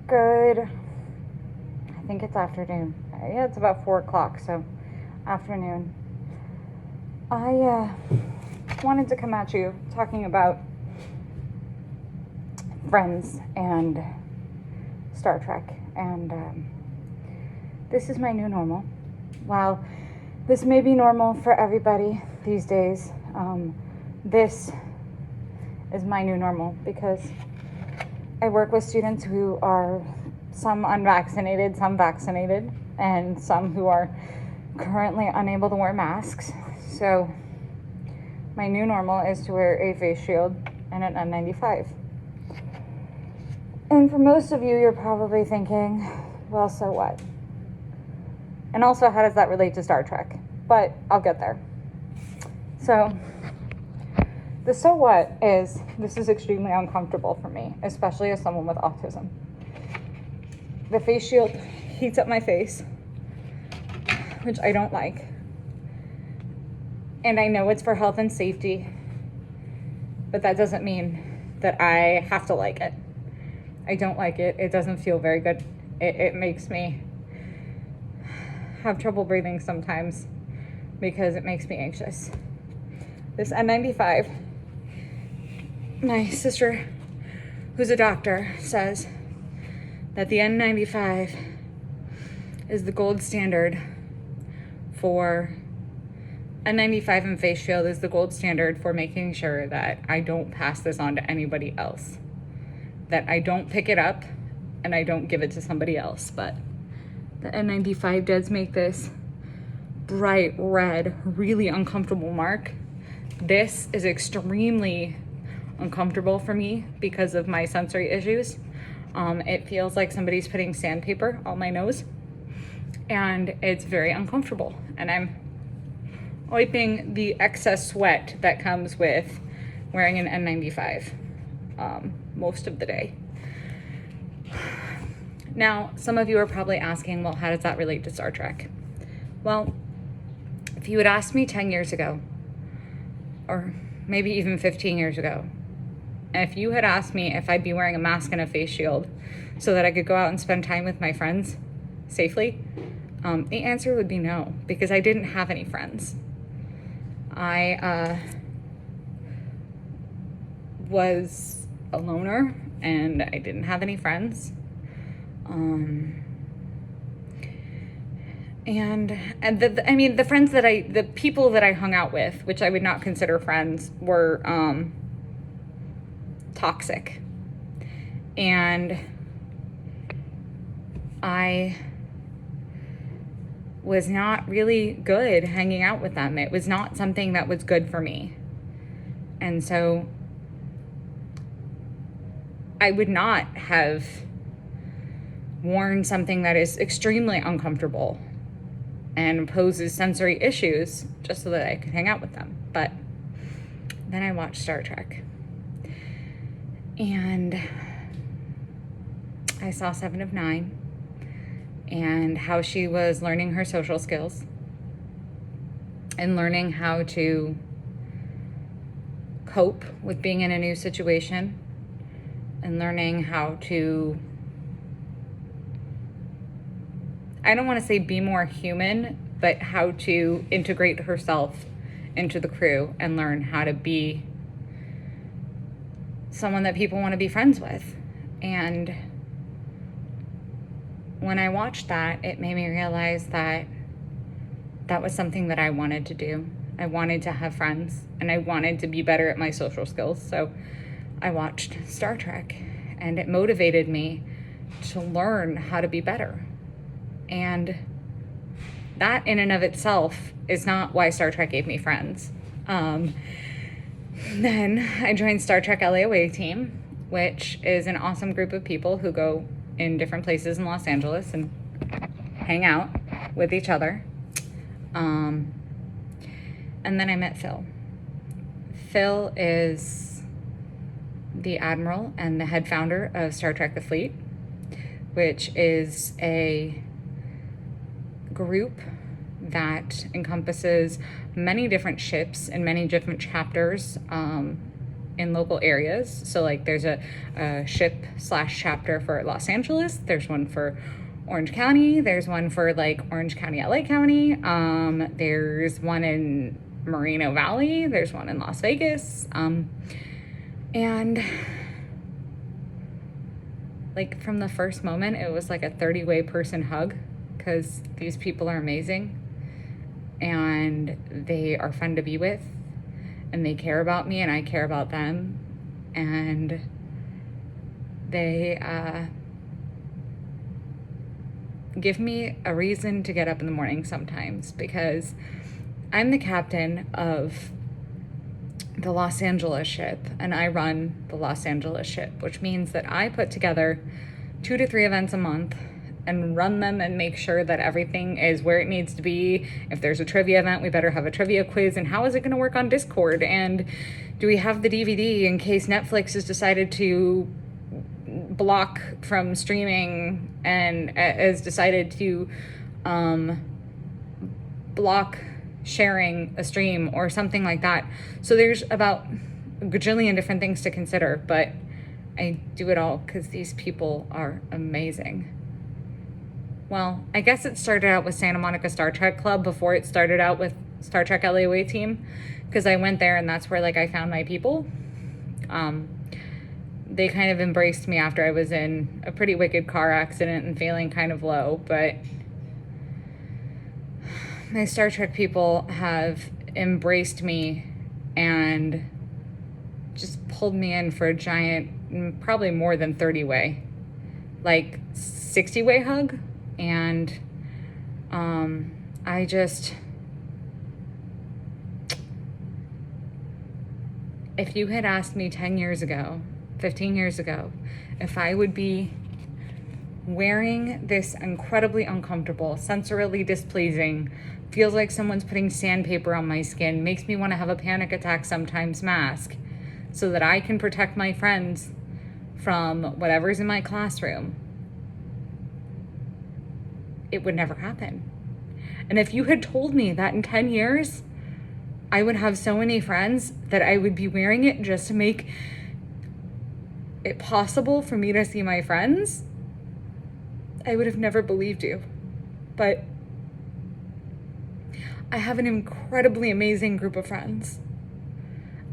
good, I think it's afternoon. Yeah, it's about 4 o'clock, so afternoon. I wanted to come at you talking about Friends and Star Trek, and this is my new normal. While this may be normal for everybody these days, this is my new normal because I work with students who are some unvaccinated, some vaccinated, and some who are currently unable to wear masks. So my new normal is to wear a face shield and an N95. And for most of you, you're probably thinking, well, so what? And also, how does that relate to Star Trek? But I'll get there. So the so what is, this is extremely uncomfortable for me, especially as someone with autism. The face shield heats up my face, which I don't like. And I know it's for health and safety, but that doesn't mean that I have to like it. I don't like it. It doesn't feel very good. It makes me have trouble breathing sometimes because it makes me anxious. This N95, my sister, who's a doctor, says that the N95 is the gold standard for N95 and face shield is the gold standard for making sure that I don't pass this on to anybody else, that I don't pick it up and I don't give it to somebody else. But the N95 does make this bright red, really uncomfortable mark. This is extremely uncomfortable for me because of my sensory issues. It feels like somebody's putting sandpaper on my nose, and it's very uncomfortable. And I'm wiping the excess sweat that comes with wearing an N95 most of the day. Now, some of you are probably asking, well, how does that relate to Star Trek? Well, if you had asked me 10 years ago, or maybe even 15 years ago, if you had asked me if I'd be wearing a mask and a face shield so that I could go out and spend time with my friends safely, the answer would be no, because I didn't have any friends. I was a loner and I didn't have any friends. The friends that the people that I hung out with, which I would not consider friends, were toxic. And I was not really good hanging out with them. It was not something that was good for me. And so I would not have worn something that is extremely uncomfortable and poses sensory issues just so that I could hang out with them. But then I watched Star Trek, and I saw Seven of Nine and how she was learning her social skills and learning how to cope with being in a new situation and learning how to, I don't want to say be more human, but how to integrate herself into the crew and learn how to be someone that people want to be friends with. And when I watched that, it made me realize that that was something that I wanted to do. I wanted to have friends and I wanted to be better at my social skills. So I watched Star Trek, and it motivated me to learn how to be better. And that in and of itself is not why Star Trek gave me friends. Then I joined Star Trek LA Away Team, which is an awesome group of people who go in different places in Los Angeles and hang out with each other. And then I met Phil. Phil is the admiral and the head founder of Star Trek The Fleet, which is a group that encompasses many different ships and many different chapters in local areas. So like there's a SHIP/chapter for Los Angeles. There's one for Orange County. There's one for like Orange County, LA County. There's one in Moreno Valley. There's one in Las Vegas. And like from the first moment, it was like a 30-way person hug, because these people are amazing and they are fun to be with, and they care about me and I care about them, and they give me a reason to get up in the morning sometimes, because I'm the captain of the Los Angeles SHIP and I run the Los Angeles SHIP, which means that I put together 2 to 3 events a month and run them and make sure that everything is where it needs to be. If there's a trivia event, we better have a trivia quiz, and how is it going to work on Discord, and do we have the DVD in case Netflix has decided to block from streaming and has decided to block sharing a stream or something like that. So there's about a gajillion different things to consider, but I do it all because these people are amazing. Well, I guess it started out with Santa Monica Star Trek Club before it started out with Star Trek LA Away Team, because I went there and that's where like I found my people. They kind of embraced me after I was in a pretty wicked car accident and feeling kind of low, but my Star Trek people have embraced me and just pulled me in for a giant, probably more than 30-way, like 60-way hug. And I just, if you had asked me 10 years ago, 15 years ago, if I would be wearing this incredibly uncomfortable, sensorily displeasing, feels like someone's putting sandpaper on my skin, makes me want to have a panic attack sometimes mask, so that I can protect my friends from whatever's in my classroom, it would never happen. And if you had told me that in 10 years, I would have so many friends that I would be wearing it just to make it possible for me to see my friends, I would have never believed you. But I have an incredibly amazing group of friends.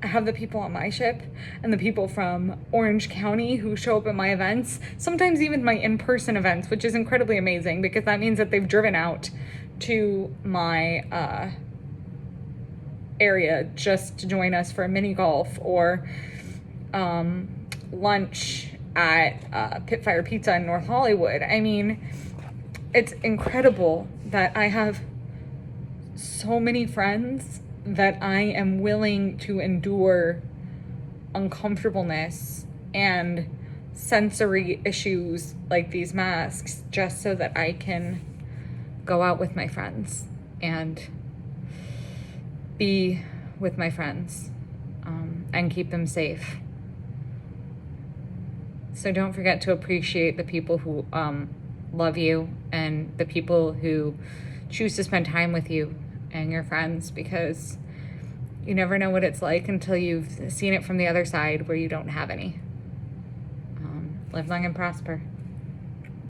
I have the people on my ship and the people from Orange County who show up at my events, sometimes even my in-person events, which is incredibly amazing because that means that they've driven out to my area just to join us for a mini golf or lunch at Pitfire Pizza in North Hollywood. I mean, it's incredible that I have so many friends that I am willing to endure uncomfortableness and sensory issues like these masks just so that I can go out with my friends and be with my friends and keep them safe. So don't forget to appreciate the people who love you and the people who choose to spend time with you and your friends, because you never know what it's like until you've seen it from the other side where you don't have any. Live long and prosper.